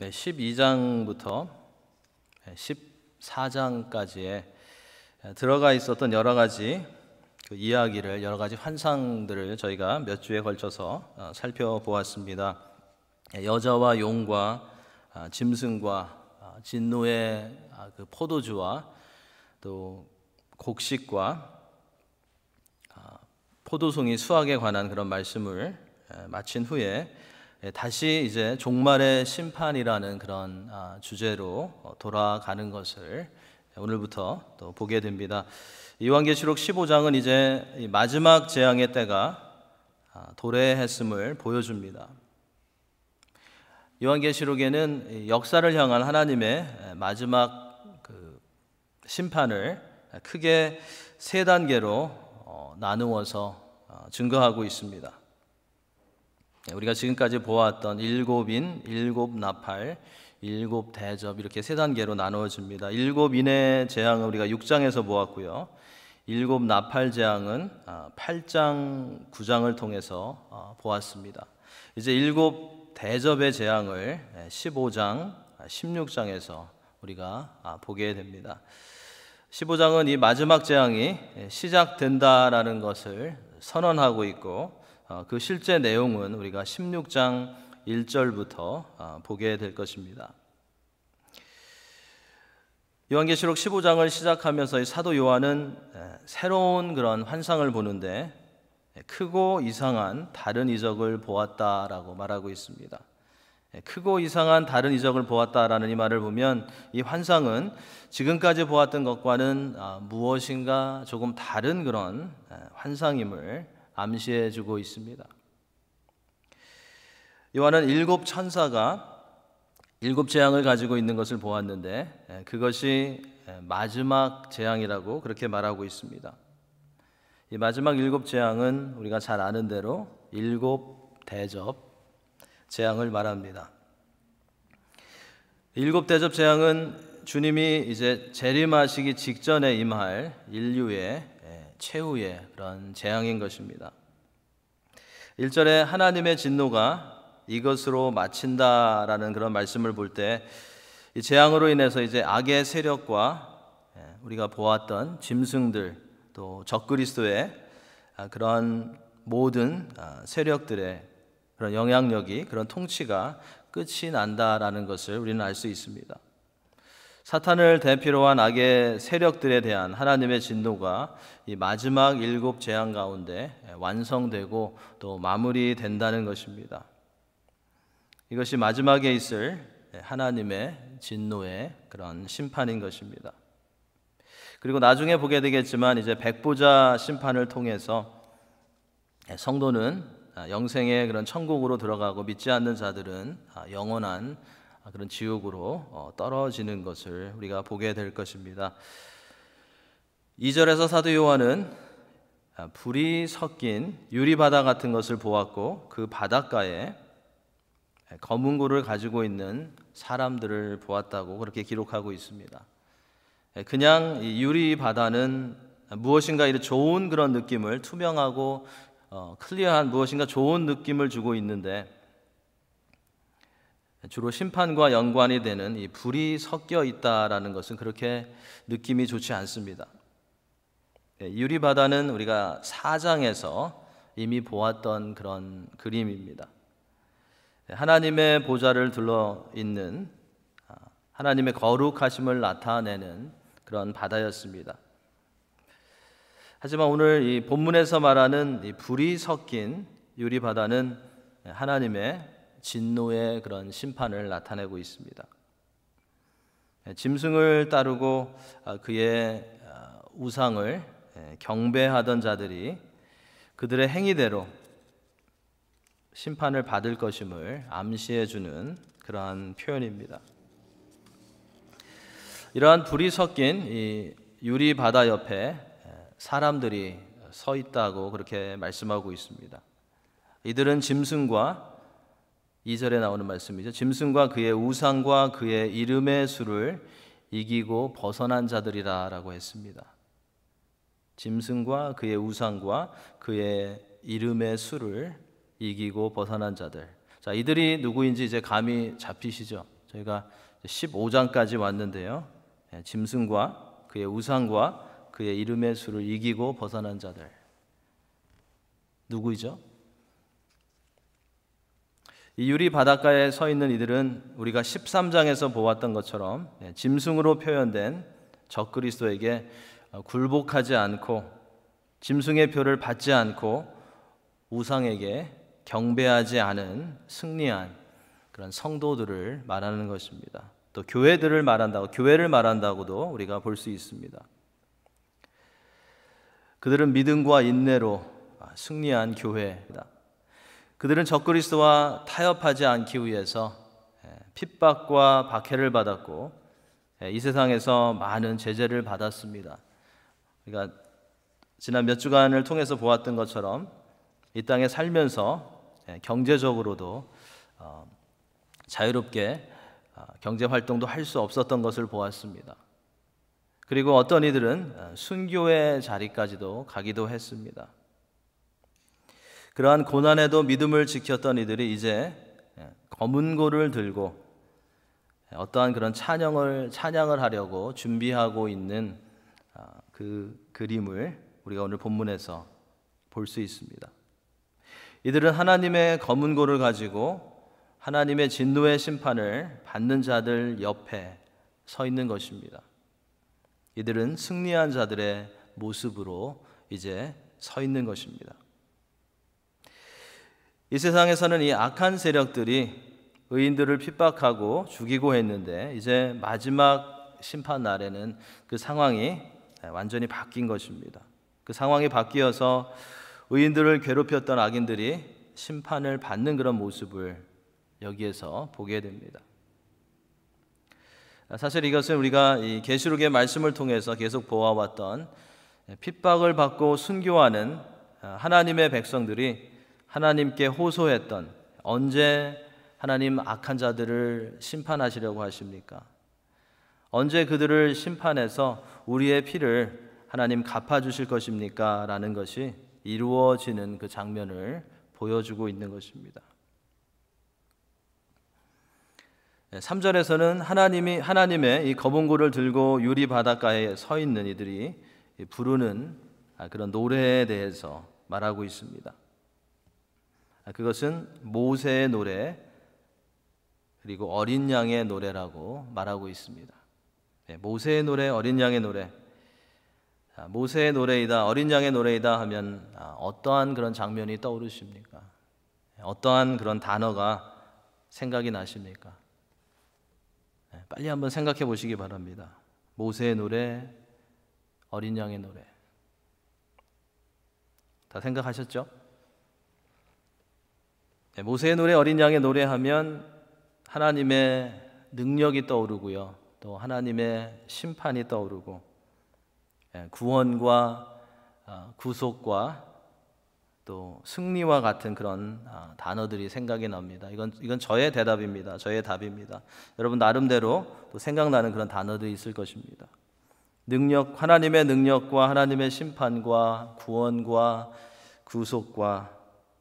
네, 12장부터 14장까지에 들어가 있었던 여러 가지 이야기를, 여러 가지 환상들을 저희가 몇 주에 걸쳐서 살펴보았습니다. 여자와 용과 짐승과 진노의 그 포도주와 또 곡식과 포도송이 수확에 관한 그런 말씀을 마친 후에 다시 이제 종말의 심판이라는 그런 주제로 돌아가는 것을 오늘부터 또 보게 됩니다. 요한계시록 15장은 이제 마지막 재앙의 때가 도래했음을 보여줍니다. 요한계시록에는 역사를 향한 하나님의 마지막 그 심판을 크게 세 단계로 나누어서 증거하고 있습니다. 우리가 지금까지 보았던 일곱인, 일곱 나팔, 일곱 대접 이렇게 세 단계로 나누어집니다. 일곱인의 재앙은 우리가 6장에서 보았고요. 일곱 나팔 재앙은 8장, 9장을 통해서 보았습니다. 이제 일곱 대접의 재앙을 15장, 16장에서 우리가 보게 됩니다. 15장은 이 마지막 재앙이 시작된다라는 것을 선언하고 있고 그 실제 내용은 우리가 16장 1절부터 보게 될 것입니다. 요한계시록 15장을 시작하면서 사도 요한은 새로운 그런 환상을 보는데 크고 이상한 다른 이적을 보았다라고 말하고 있습니다. 크고 이상한 다른 이적을 보았다라는 이 말을 보면 이 환상은 지금까지 보았던 것과는 무엇인가 조금 다른 그런 환상임을 암시해 주고 있습니다. 요한은 일곱 천사가 일곱 재앙을 가지고 있는 것을 보았는데 그것이 마지막 재앙이라고 그렇게 말하고 있습니다. 이 마지막 일곱 재앙은 우리가 잘 아는 대로 일곱 대접 재앙을 말합니다. 일곱 대접 재앙은 주님이 이제 재림하시기 직전에 임할 인류의 최후의 그런 재앙인 것입니다. 1절에 하나님의 진노가 이것으로 마친다라는 그런 말씀을 볼 때 이 재앙으로 인해서 이제 악의 세력과 우리가 보았던 짐승들 또 적그리스도의 그런 모든 세력들의 그런 영향력이 그런 통치가 끝이 난다라는 것을 우리는 알 수 있습니다. 사탄을 대표로 한 악의 세력들에 대한 하나님의 진노가 이 마지막 일곱 재앙 가운데 완성되고 또 마무리된다는 것입니다. 이것이 마지막에 있을 하나님의 진노의 그런 심판인 것입니다. 그리고 나중에 보게 되겠지만 이제 백보자 심판을 통해서 성도는 영생의 그런 천국으로 들어가고 믿지 않는 자들은 영원한 그런 지옥으로 떨어지는 것을 우리가 보게 될 것입니다. 2절에서 사도 요한은 불이 섞인 유리바다 같은 것을 보았고 그 바닷가에 검은 고를 가지고 있는 사람들을 보았다고 그렇게 기록하고 있습니다. 그냥 이 유리바다는 무엇인가 이런 좋은 그런 느낌을, 투명하고 클리어한 무엇인가 좋은 느낌을 주고 있는데 주로 심판과 연관이 되는 이 불이 섞여 있다라는 것은 그렇게 느낌이 좋지 않습니다. 유리바다는 우리가 4장에서 이미 보았던 그런 그림입니다. 하나님의 보좌를 둘러 있는 하나님의 거룩하심을 나타내는 그런 바다였습니다. 하지만 오늘 이 본문에서 말하는 이 불이 섞인 유리바다는 하나님의 진노의 그런 심판을 나타내고 있습니다. 짐승을 따르고 그의 우상을 경배하던 자들이 그들의 행위대로 심판을 받을 것임을 암시해 주는 그러한 표현입니다. 이러한 불이 섞인 이 유리 바다 옆에 사람들이 서 있다고 그렇게 말씀하고 있습니다. 이들은 짐승과 2절에 나오는 말씀이죠. 짐승과 그의 우상과 그의 이름의 수를 이기고 벗어난 자들이라 라고 했습니다. 짐승과 그의 우상과 그의 이름의 수를 이기고 벗어난 자들. 자, 이들이 누구인지 이제 감이 잡히시죠? 저희가 15장까지 왔는데요. 짐승과 그의 우상과 그의 이름의 수를 이기고 벗어난 자들 누구이죠? 이 유리 바닷가에 서 있는 이들은 우리가 13장에서 보았던 것처럼 짐승으로 표현된 적그리스도에게 굴복하지 않고 짐승의 표를 받지 않고 우상에게 경배하지 않은 승리한 그런 성도들을 말하는 것입니다. 또 교회를 말한다고도 우리가 볼 수 있습니다. 그들은 믿음과 인내로 승리한 교회입니다. 그들은 적그리스도와 타협하지 않기 위해서 핍박과 박해를 받았고 이 세상에서 많은 제재를 받았습니다. 우리가 지난 몇 주간을 통해서 보았던 것처럼 이 땅에 살면서 경제적으로도 자유롭게 경제 활동도 할 수 없었던 것을 보았습니다. 그리고 어떤 이들은 순교의 자리까지도 가기도 했습니다. 그러한 고난에도 믿음을 지켰던 이들이 이제 검은고를 들고 어떠한 그런 찬양을 하려고 준비하고 있는 그 그림을 우리가 오늘 본문에서 볼 수 있습니다. 이들은 하나님의 검은고를 가지고 하나님의 진노의 심판을 받는 자들 옆에 서 있는 것입니다. 이들은 승리한 자들의 모습으로 이제 서 있는 것입니다. 이 세상에서는 이 악한 세력들이 의인들을 핍박하고 죽이고 했는데 이제 마지막 심판 날에는 그 상황이 완전히 바뀐 것입니다. 그 상황이 바뀌어서 의인들을 괴롭혔던 악인들이 심판을 받는 그런 모습을 여기에서 보게 됩니다. 사실 이것은 우리가 이 계시록의 말씀을 통해서 계속 보아왔던 핍박을 받고 순교하는 하나님의 백성들이 하나님께 호소했던 언제 하나님 악한 자들을 심판하시려고 하십니까? 언제 그들을 심판해서 우리의 피를 하나님 갚아주실 것입니까? 라는 것이 이루어지는 그 장면을 보여주고 있는 것입니다. 3절에서는 하나님의 이 검은고를 들고 유리 바닷가에 서 있는 이들이 부르는 그런 노래에 대해서 말하고 있습니다. 그것은 모세의 노래 그리고 어린 양의 노래라고 말하고 있습니다. 모세의 노래, 어린 양의 노래. 모세의 노래이다, 어린 양의 노래이다 하면 어떠한 그런 장면이 떠오르십니까? 어떠한 그런 단어가 생각이 나십니까? 빨리 한번 생각해 보시기 바랍니다. 모세의 노래, 어린 양의 노래. 다 생각하셨죠? 모세의 노래, 어린 양의 노래 하면 하나님의 능력이 떠오르고요. 또 하나님의 심판이 떠오르고 구원과 구속과 또 승리와 같은 그런 단어들이 생각이 납니다. 이건 저의 대답입니다. 저의 답입니다. 여러분 나름대로 또 생각나는 그런 단어들이 있을 것입니다. 하나님의 능력과 하나님의 심판과 구원과 구속과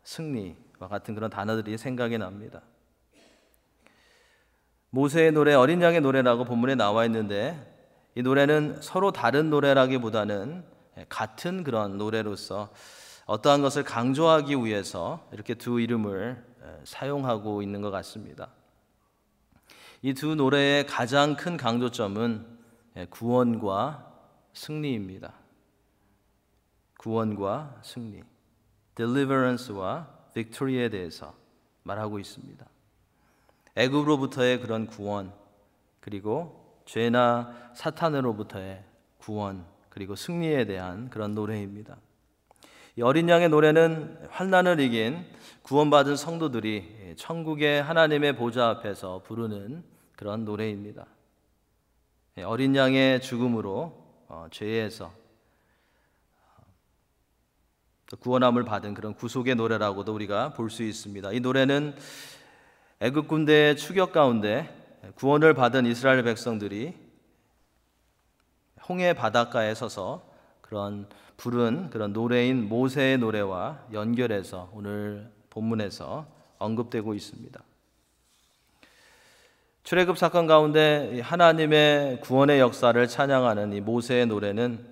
승리와 같은 그런 단어들이 생각이 납니다. 모세의 노래, 어린 양의 노래라고 본문에 나와 있는데 이 노래는 서로 다른 노래라기보다는 같은 그런 노래로서 어떠한 것을 강조하기 위해서 이렇게 두 이름을 사용하고 있는 것 같습니다. 이 두 노래의 가장 큰 강조점은 구원과 승리입니다. 구원과 승리, deliverance와 victory에 대해서 말하고 있습니다. 애굽으로부터의 그런 구원, 그리고 죄나 사탄으로부터의 구원, 그리고 승리에 대한 그런 노래입니다. 이 어린 양의 노래는 환난을 이긴 구원받은 성도들이 천국의 하나님의 보좌 앞에서 부르는 그런 노래입니다. 어린 양의 죽음으로 죄에서 구원함을 받은 그런 구속의 노래라고도 우리가 볼 수 있습니다. 이 노래는 애굽 군대의 추격 가운데 구원을 받은 이스라엘 백성들이 홍해 바닷가에 서서 부른 그런 노래인 모세의 노래와 연결해서 오늘 본문에서 언급되고 있습니다. 출애굽 사건 가운데 하나님의 구원의 역사를 찬양하는 이 모세의 노래는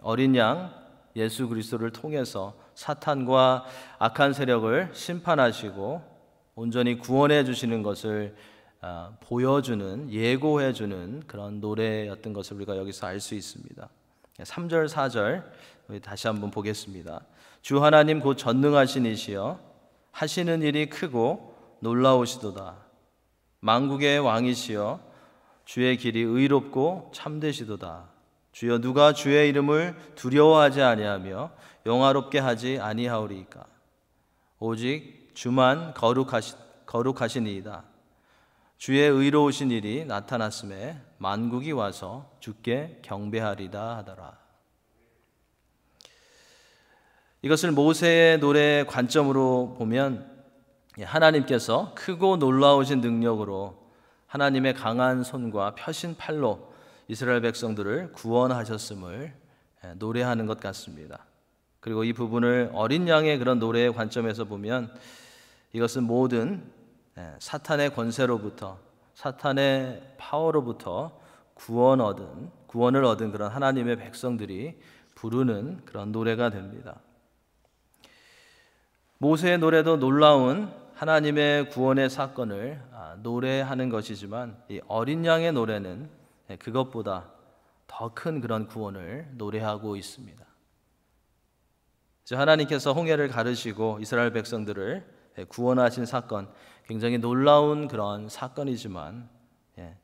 어린 양 예수 그리스도를 통해서 사탄과 악한 세력을 심판하시고 온전히 구원해 주시는 것을 보여주는, 예고해 주는 그런 노래였던 것을 우리가 여기서 알 수 있습니다. 3절 4절 다시 한번 보겠습니다. 주 하나님 곧 전능하신 이시여 하시는 일이 크고 놀라우시도다. 만국의 왕이시여 주의 길이 의롭고 참되시도다. 주여 누가 주의 이름을 두려워하지 아니하며 영화롭게 하지 아니하오리이까. 오직 주만 거룩하시니이다. 주의 의로우신 일이 나타났음에 만국이 와서 주께 경배하리다 하더라. 이것을 모세의 노래의 관점으로 보면 하나님께서 크고 놀라우신 능력으로 하나님의 강한 손과 펴신 팔로 이스라엘 백성들을 구원하셨음을 노래하는 것 같습니다. 그리고 이 부분을 어린 양의 그런 노래의 관점에서 보면 이것은 모든 사탄의 권세로부터, 사탄의 파워로부터 구원을 얻은 그런 하나님의 백성들이 부르는 그런 노래가 됩니다. 모세의 노래도 놀라운 하나님의 구원의 사건을 노래하는 것이지만 이 어린 양의 노래는 그것보다 더 큰 그런 구원을 노래하고 있습니다. 하나님께서 홍해를 가르시고 이스라엘 백성들을 구원하신 사건, 굉장히 놀라운 그런 사건이지만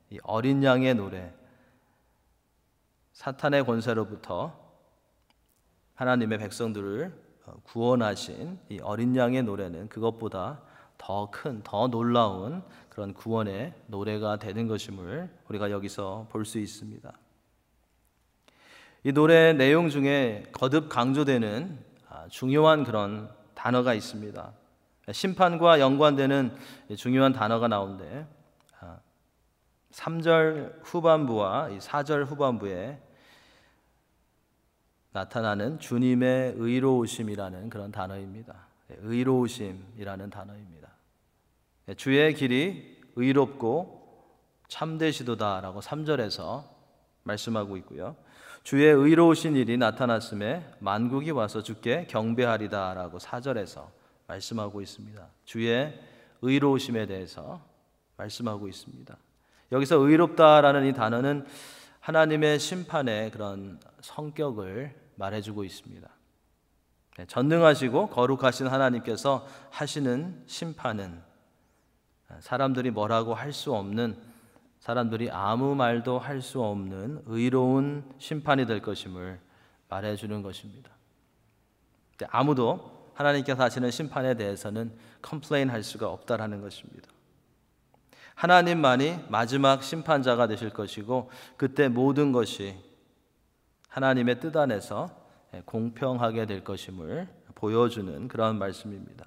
이 어린 양의 노래, 사탄의 권세로부터 하나님의 백성들을 구원하신 이 어린 양의 노래는 그것보다 더 큰, 더 놀라운 그런 구원의 노래가 되는 것임을 우리가 여기서 볼 수 있습니다. 이 노래의 내용 중에 거듭 강조되는 중요한 그런 단어가 있습니다. 심판과 연관되는 중요한 단어가 나오는데 3절 후반부와 4절 후반부에 나타나는 주님의 의로우심이라는 그런 단어입니다. 의로우심이라는 단어입니다. 주의 길이 의롭고 참되시도다라고 3절에서 말씀하고 있고요. 주의 의로우신 일이 나타났음에 만국이 와서 주께 경배하리다라고 4절에서 말씀하고 있습니다. 주의 의로우심에 대해서 말씀하고 있습니다. 여기서 의롭다라는 이 단어는 하나님의 심판의 그런 성격을 말해주고 있습니다. 전능하시고 거룩하신 하나님께서 하시는 심판은 사람들이 뭐라고 할 수 없는, 사람들이 아무 말도 할 수 없는 의로운 심판이 될 것임을 말해주는 것입니다. 아무도 하나님께서 하시는 심판에 대해서는 컴플레인 할 수가 없다라는 것입니다. 하나님만이 마지막 심판자가 되실 것이고 그때 모든 것이 하나님의 뜻 안에서 공평하게 될 것임을 보여주는 그런 말씀입니다.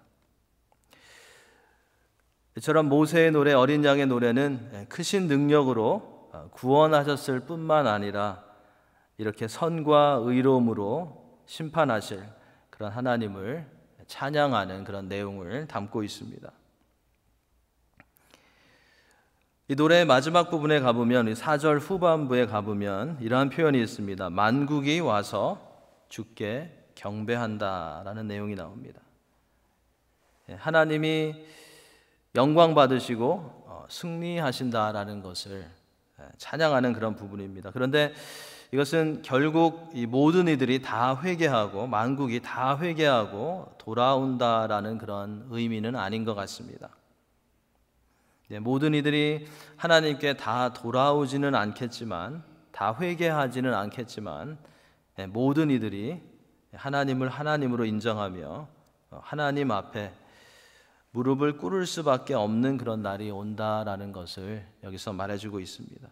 이처럼 모세의 노래, 어린 양의 노래는 크신 능력으로 구원하셨을 뿐만 아니라 이렇게 선과 의로움으로 심판하실 그런 하나님을 찬양하는 그런 내용을 담고 있습니다. 이 노래의 마지막 부분에 가보면 4절 후반부에 가보면 이러한 표현이 있습니다. 만국이 와서 주께 경배한다라는 내용이 나옵니다. 하나님이 영광 받으시고 승리하신다라는 것을 찬양하는 그런 부분입니다. 그런데 이것은 결국 이 모든 이들이 다 회개하고 만국이 다 회개하고 돌아온다라는 그런 의미는 아닌 것 같습니다. 모든 이들이 하나님께 다 돌아오지는 않겠지만, 다 회개하지는 않겠지만 모든 이들이 하나님을 하나님으로 인정하며 하나님 앞에 무릎을 꿇을 수밖에 없는 그런 날이 온다라는 것을 여기서 말해주고 있습니다.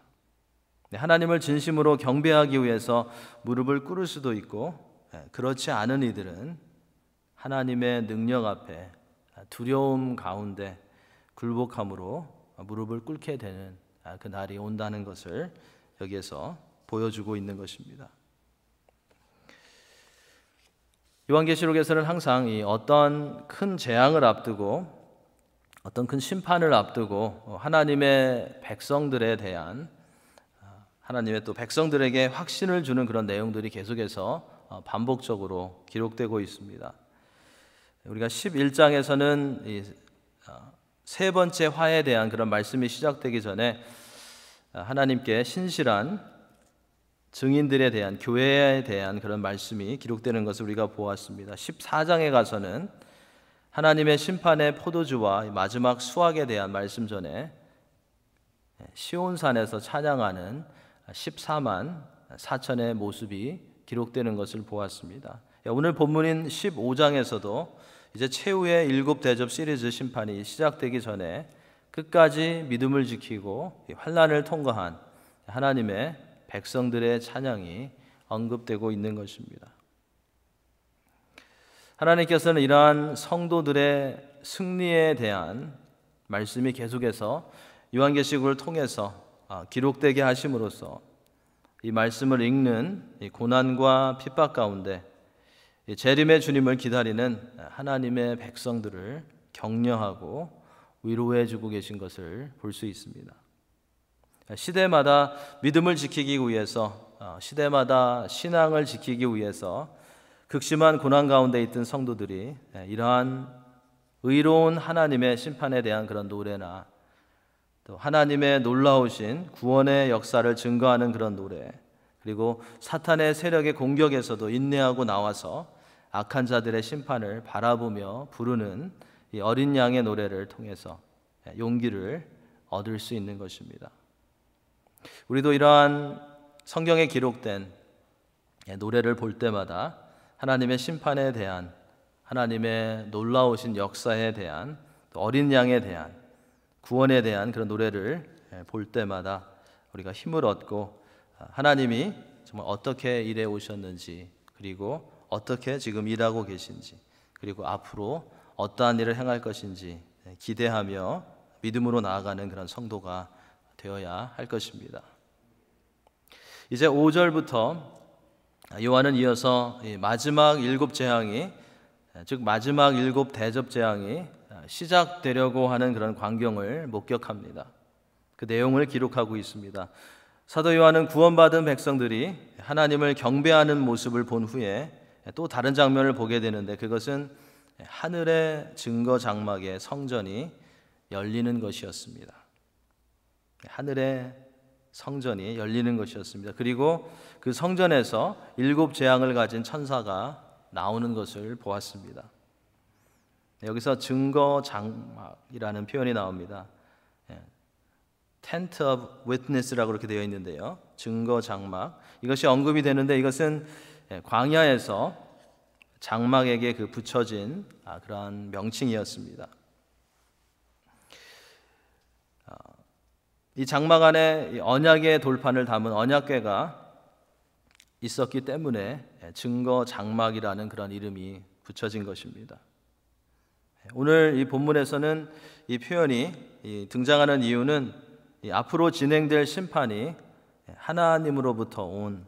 하나님을 진심으로 경배하기 위해서 무릎을 꿇을 수도 있고, 그렇지 않은 이들은 하나님의 능력 앞에 두려움 가운데 굴복함으로 무릎을 꿇게 되는 그 날이 온다는 것을 여기에서 보여주고 있는 것입니다. 요한계시록에서는 항상 이 어떤 큰 재앙을 앞두고 어떤 큰 심판을 앞두고 하나님의 백성들에 대한 하나님의 또 백성들에게 확신을 주는 그런 내용들이 계속해서 반복적으로 기록되고 있습니다. 우리가 11장에서는 세 번째 화에 대한 그런 말씀이 시작되기 전에 하나님께 신실한 증인들에 대한, 교회에 대한 그런 말씀이 기록되는 것을 우리가 보았습니다. 14장에 가서는 하나님의 심판의 포도주와 마지막 수확에 대한 말씀 전에 시온산에서 찬양하는 14만 4천의 모습이 기록되는 것을 보았습니다. 오늘 본문인 15장에서도 이제 최후의 7대접 시리즈 심판이 시작되기 전에 끝까지 믿음을 지키고 환난을 통과한 하나님의 백성들의 찬양이 언급되고 있는 것입니다. 하나님께서는 이러한 성도들의 승리에 대한 말씀이 계속해서 요한계시록을 통해서 기록되게 하심으로써 이 말씀을 읽는 이 고난과 핍박 가운데 재림의 주님을 기다리는 하나님의 백성들을 격려하고 위로해 주고 계신 것을 볼 수 있습니다. 시대마다 믿음을 지키기 위해서, 시대마다 신앙을 지키기 위해서 극심한 고난 가운데 있던 성도들이 이러한 의로운 하나님의 심판에 대한 그런 노래나 또 하나님의 놀라우신 구원의 역사를 증거하는 그런 노래, 그리고 사탄의 세력의 공격에서도 인내하고 나와서 악한 자들의 심판을 바라보며 부르는 이 어린 양의 노래를 통해서 용기를 얻을 수 있는 것입니다. 우리도 이러한 성경에 기록된 노래를 볼 때마다 하나님의 심판에 대한, 하나님의 놀라우신 역사에 대한, 또 어린 양에 대한, 구원에 대한 그런 노래를 볼 때마다 우리가 힘을 얻고 하나님이 정말 어떻게 일해 오셨는지, 그리고 어떻게 지금 일하고 계신지, 그리고 앞으로 어떠한 일을 행할 것인지 기대하며 믿음으로 나아가는 그런 성도가 되어야 할 것입니다. 이제 5절부터 요한은 이어서 마지막 7재앙이, 즉 마지막 7대접재앙이 시작되려고 하는 그런 광경을 목격합니다. 그 내용을 기록하고 있습니다. 사도 요한은 구원받은 백성들이 하나님을 경배하는 모습을 본 후에 또 다른 장면을 보게 되는데, 그것은 하늘의 증거 장막의 성전이 열리는 것이었습니다. 하늘의 성전이 열리는 것이었습니다. 그리고 그 성전에서 7재앙을 가진 천사가 나오는 것을 보았습니다. 여기서 증거 장막이라는 표현이 나옵니다. Tent of Witness라고 그렇게 되어 있는데요. 증거 장막. 이것이 언급이 되는데, 이것은 광야에서 장막에게 그 붙여진 그러한 명칭이었습니다. 이 장막 안에 언약의 돌판을 담은 언약궤가 있었기 때문에 증거 장막이라는 그런 이름이 붙여진 것입니다. 오늘 이 본문에서는 이 표현이 등장하는 이유는 앞으로 진행될 심판이 하나님으로부터 온,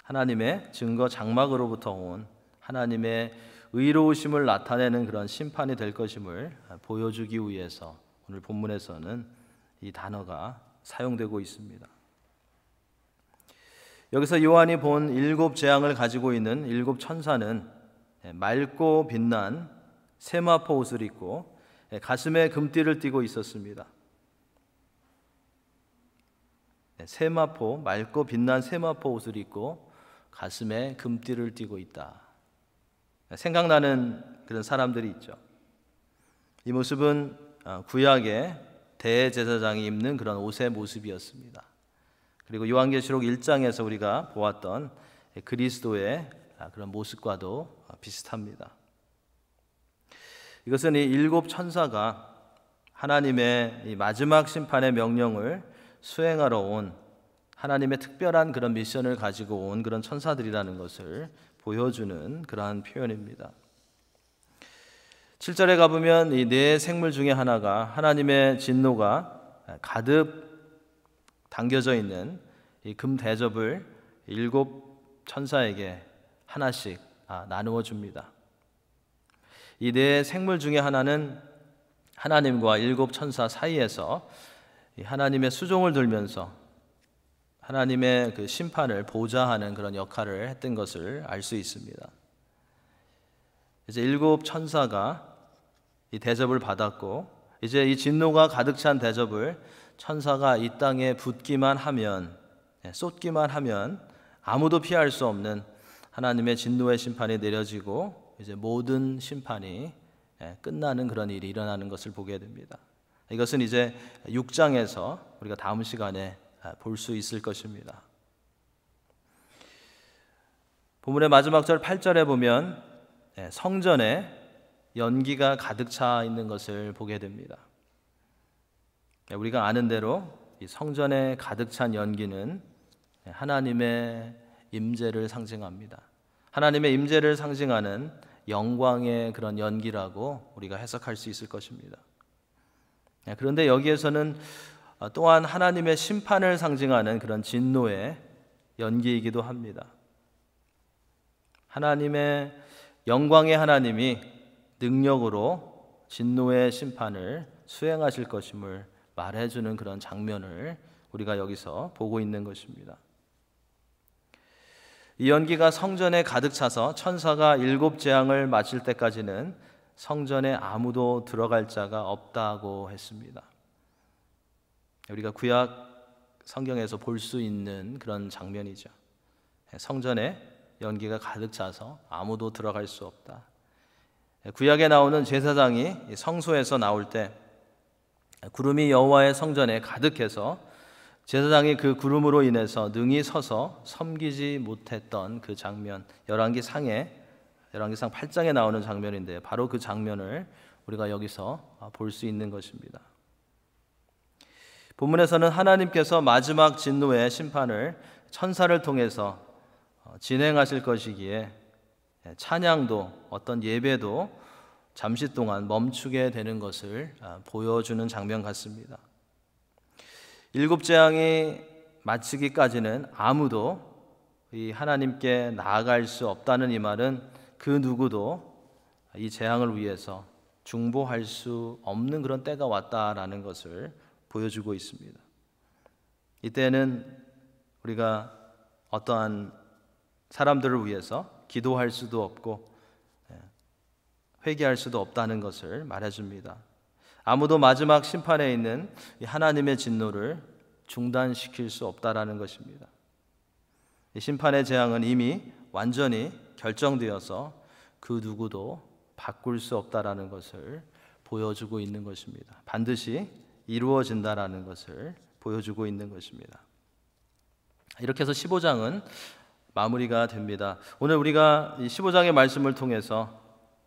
하나님의 증거 장막으로부터 온 하나님의 의로우심을 나타내는 그런 심판이 될 것임을 보여주기 위해서 오늘 본문에서는 이 단어가 사용되고 있습니다. 여기서 요한이 본 7재앙을 가지고 있는 7천사는 맑고 빛난 세마포 옷을 입고 가슴에 금띠를 띠고 있었습니다. 세마포, 맑고 빛난 세마포 옷을 입고 가슴에 금띠를 띠고 있다. 생각나는 그런 사람들이 있죠. 이 모습은 구약의 대제사장이 입는 그런 옷의 모습이었습니다. 그리고 요한계시록 1장에서 우리가 보았던 그리스도의 그런 모습과도 비슷합니다. 이것은 이 7천사가 하나님의 이 마지막 심판의 명령을 수행하러 온, 하나님의 특별한 그런 미션을 가지고 온 그런 천사들이라는 것을 보여주는 그러한 표현입니다. 7절에 가보면 이 네 생물 중에 하나가 하나님의 진노가 가득 담겨져 있는 이 금 대접을 7천사에게 하나씩 나누어 줍니다. 이 네 생물 중에 하나는 하나님과 일곱 천사 사이에서 하나님의 수종을 들면서 하나님의 그 심판을 보좌하는 그런 역할을 했던 것을 알 수 있습니다. 이제 일곱 천사가 이 대접을 받았고, 이제 이 진노가 가득 찬 대접을 천사가 이 땅에 붓기만 하면, 쏟기만 하면 아무도 피할 수 없는 하나님의 진노의 심판이 내려지고 이제 모든 심판이 끝나는 그런 일이 일어나는 것을 보게 됩니다. 이것은 이제 6장에서 우리가 다음 시간에 볼 수 있을 것입니다. 본문의 마지막 절 8절에 보면 성전에 연기가 가득 차 있는 것을 보게 됩니다. 우리가 아는 대로 이 성전에 가득 찬 연기는 하나님의 임재를 상징합니다. 하나님의 임재를 상징하는 영광의 그런 연기라고 우리가 해석할 수 있을 것입니다. 그런데 여기에서는 또한 하나님의 심판을 상징하는 그런 진노의 연기이기도 합니다. 하나님의 영광의 하나님이 능력으로 진노의 심판을 수행하실 것임을 말해주는 그런 장면을 우리가 여기서 보고 있는 것입니다. 이 연기가 성전에 가득 차서 천사가 일곱 재앙을 마칠 때까지는 성전에 아무도 들어갈 자가 없다고 했습니다. 우리가 구약 성경에서 볼 수 있는 그런 장면이죠. 성전에 연기가 가득 차서 아무도 들어갈 수 없다. 구약에 나오는 제사장이 성소에서 나올 때 구름이 여호와의 성전에 가득해서 제사장이 그 구름으로 인해서 능히 서서 섬기지 못했던 그 장면, 열왕기상 8장에 나오는 장면인데 바로 그 장면을 우리가 여기서 볼 수 있는 것입니다. 본문에서는 하나님께서 마지막 진노의 심판을 천사를 통해서 진행하실 것이기에 찬양도 어떤 예배도 잠시 동안 멈추게 되는 것을 보여주는 장면 같습니다. 일곱 재앙이 마치기까지는 아무도 이 하나님께 나아갈 수 없다는 이 말은 그 누구도 이 재앙을 위해서 중보할 수 없는 그런 때가 왔다라는 것을 보여주고 있습니다. 이때는 우리가 어떠한 사람들을 위해서 기도할 수도 없고 회개할 수도 없다는 것을 말해줍니다. 아무도 마지막 심판에 있는 하나님의 진노를 중단시킬 수 없다라는 것입니다. 이 심판의 재앙은 이미 완전히 결정되어서 그 누구도 바꿀 수 없다라는 것을 보여주고 있는 것입니다. 반드시 이루어진다라는 것을 보여주고 있는 것입니다. 이렇게 해서 15장은 마무리가 됩니다. 오늘 우리가 이 15장의 말씀을 통해서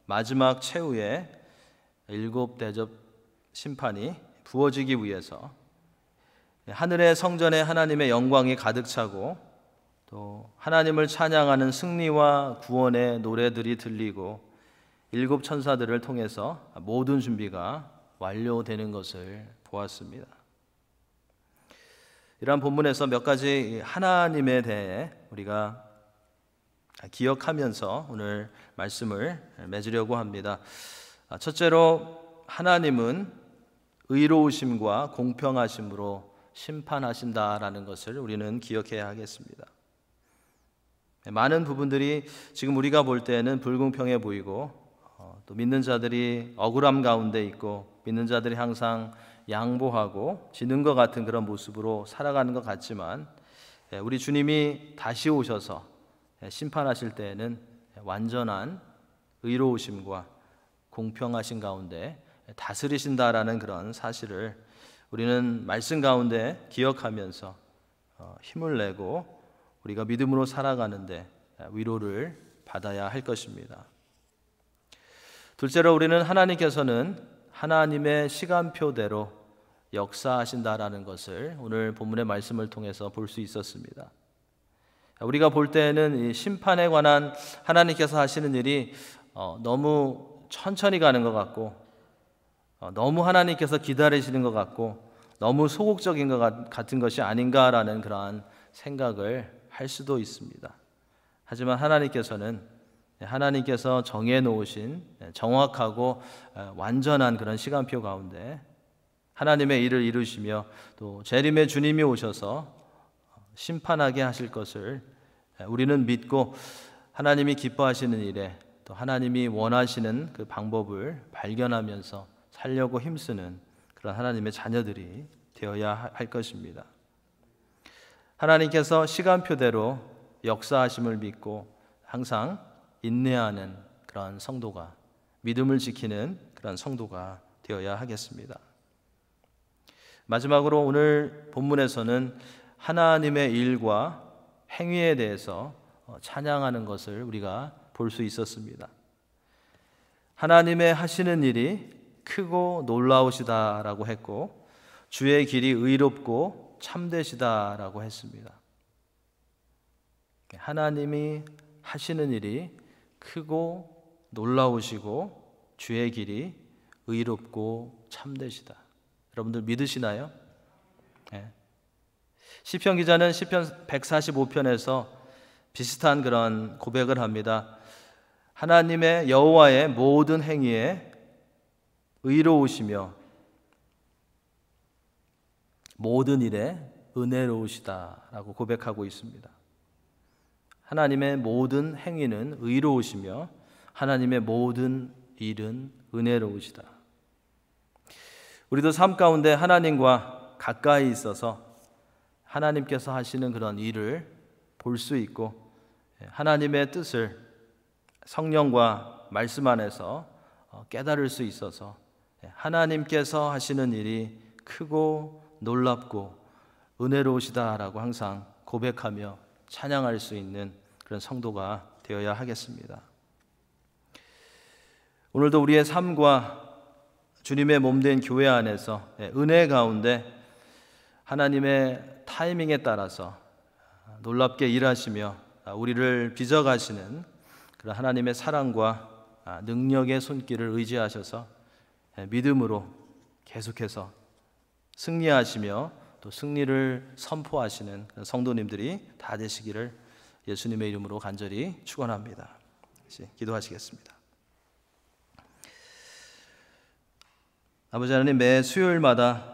마지막 최후의 일곱 대접 심판이 부어지기 위해서 하늘의 성전에 하나님의 영광이 가득 차고 또 하나님을 찬양하는 승리와 구원의 노래들이 들리고 일곱 천사들을 통해서 모든 준비가 완료되는 것을 보았습니다. 이러한 본문에서 몇 가지 하나님에 대해 우리가 기억하면서 오늘 말씀을 맺으려고 합니다. 첫째로 하나님은 의로우심과 공평하심으로 심판하신다라는 것을 우리는 기억해야 하겠습니다. 많은 부분들이 지금 우리가 볼 때는 불공평해 보이고 또 믿는 자들이 억울함 가운데 있고 믿는 자들이 항상 양보하고 지는 것 같은 그런 모습으로 살아가는 것 같지만 우리 주님이 다시 오셔서 심판하실 때에는 완전한 의로우심과 공평하신 가운데 다스리신다라는 그런 사실을 우리는 말씀 가운데 기억하면서 힘을 내고 우리가 믿음으로 살아가는데 위로를 받아야 할 것입니다. 둘째로 우리는 하나님께서는 하나님의 시간표대로 역사하신다라는 것을 오늘 본문의 말씀을 통해서 볼 수 있었습니다. 우리가 볼 때는 이 심판에 관한 하나님께서 하시는 일이 너무 천천히 가는 것 같고 너무 하나님께서 기다리시는 것 같고 너무 소극적인 것 같은 것이 아닌가라는 그러한 생각을 할 수도 있습니다. 하지만 하나님께서는 하나님께서 정해 놓으신 정확하고 완전한 그런 시간표 가운데 하나님의 일을 이루시며 또 재림의 주님이 오셔서 심판하게 하실 것을 우리는 믿고 하나님이 기뻐하시는 일에 또 하나님이 원하시는 그 방법을 발견하면서 살려고 힘쓰는 그런 하나님의 자녀들이 되어야 할 것입니다. 하나님께서 시간표대로 역사하심을 믿고 항상 인내하는 그런 성도가, 믿음을 지키는 그런 성도가 되어야 하겠습니다. 마지막으로 오늘 본문에서는 하나님의 일과 행위에 대해서 찬양하는 것을 우리가 볼 수 있었습니다. 하나님의 하시는 일이 크고 놀라우시다라고 했고 주의 길이 의롭고 참되시다라고 했습니다. 하나님이 하시는 일이 크고 놀라우시고 주의 길이 의롭고 참되시다. 여러분들 믿으시나요? 네. 시편 기자는 시편 145편에서 비슷한 그런 고백을 합니다. 하나님의 여호와의 모든 행위에 의로우시며 모든 일에 은혜로우시다라고 고백하고 있습니다. 하나님의 모든 행위는 의로우시며 하나님의 모든 일은 은혜로우시다. 우리도 삶 가운데 하나님과 가까이 있어서 하나님께서 하시는 그런 일을 볼 수 있고 하나님의 뜻을 성령과 말씀 안에서 깨달을 수 있어서 하나님께서 하시는 일이 크고 놀랍고 은혜로우시다라고 항상 고백하며 찬양할 수 있는 그런 성도가 되어야 하겠습니다. 오늘도 우리의 삶과 주님의 몸된 교회 안에서 은혜 가운데 하나님의 타이밍에 따라서 놀랍게 일하시며 우리를 빚어가시는 그런 하나님의 사랑과 능력의 손길을 의지하셔서 믿음으로 계속해서 승리하시며 또 승리를 선포하시는 성도님들이 다 되시기를 예수님의 이름으로 간절히 축원합니다. 기도하시겠습니다. 아버지 하나님, 매 수요일마다